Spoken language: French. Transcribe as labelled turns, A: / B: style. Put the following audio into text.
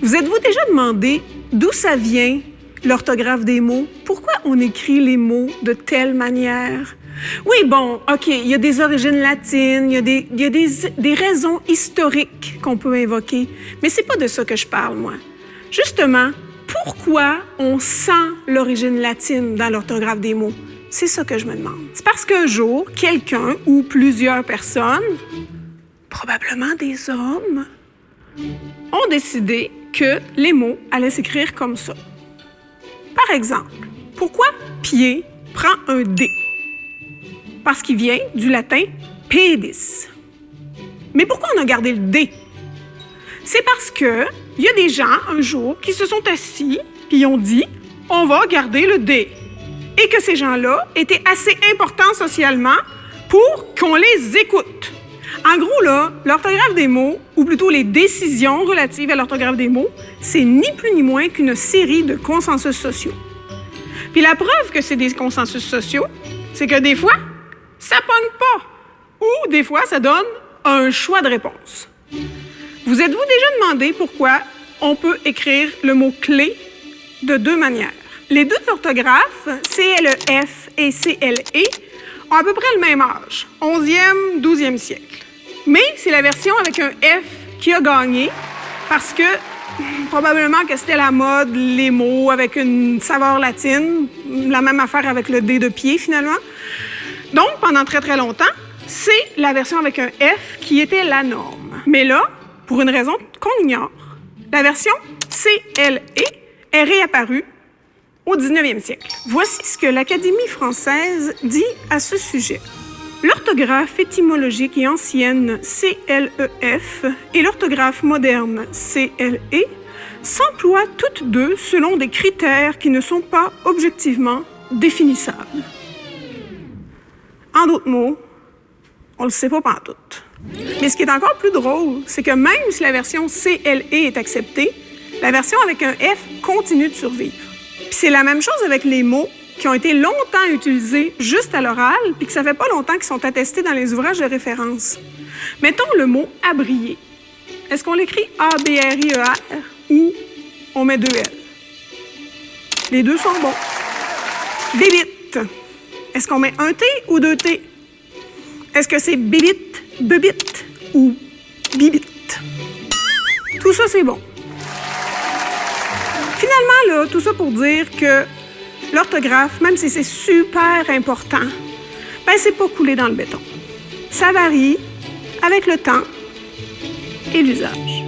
A: Vous êtes-vous déjà demandé d'où ça vient, l'orthographe des mots? Pourquoi on écrit les mots de telle manière? Oui, bon, OK, il y a des origines latines, il y a des raisons historiques qu'on peut invoquer, mais c'est pas de ça que je parle, moi. Justement, pourquoi on sent l'origine latine dans l'orthographe des mots? C'est ça que je me demande. C'est parce qu'un jour, quelqu'un ou plusieurs personnes, probablement des hommes, ont décidé que les mots allaient s'écrire comme ça. Par exemple, pourquoi pied prend un D? Parce qu'il vient du latin pedis. Mais pourquoi on a gardé le D? C'est parce qu'il y a des gens, un jour, qui se sont assis et ils ont dit « on va garder le D ». Et que ces gens-là étaient assez importants socialement pour qu'on les écoute. En gros, là, l'orthographe des mots, ou plutôt les décisions relatives à l'orthographe des mots, c'est ni plus ni moins qu'une série de consensus sociaux. Puis la preuve que c'est des consensus sociaux, c'est que des fois, ça pogne pas. Ou des fois, ça donne un choix de réponse. Vous êtes-vous déjà demandé pourquoi on peut écrire le mot « clé » de deux manières? Les deux orthographes, CLEF et CLE, ont à peu près le même âge, 11e, 12e siècle. Mais c'est la version avec un F qui a gagné parce que probablement que c'était la mode, les mots avec une saveur latine, la même affaire avec le D de pied finalement. Donc, pendant très très longtemps, c'est la version avec un F qui était la norme. Mais là, pour une raison qu'on ignore, la version CLE est réapparue au 19e siècle. Voici ce que l'Académie française dit à ce sujet. L'orthographe étymologique et ancienne CLEF et l'orthographe moderne CLE s'emploient toutes deux selon des critères qui ne sont pas objectivement définissables. En d'autres mots, on ne le sait pas pantoute. Mais ce qui est encore plus drôle, c'est que même si la version CLE est acceptée, la version avec un F continue de survivre. Puis c'est la même chose avec les mots qui ont été longtemps utilisés juste à l'oral, puis que ça fait pas longtemps qu'ils sont attestés dans les ouvrages de référence. Mettons le mot « abrier ». Est-ce qu'on l'écrit A-B-R-I-E-R ou on met deux L? Les deux sont bons. Bébite. Est-ce qu'on met un T ou deux T? Est-ce que c'est bébite, bébite ou bibite? Tout ça, c'est bon. Finalement, là, tout ça pour dire que l'orthographe, même si c'est super important, ben c'est pas coulé dans le béton. Ça varie avec le temps et l'usage.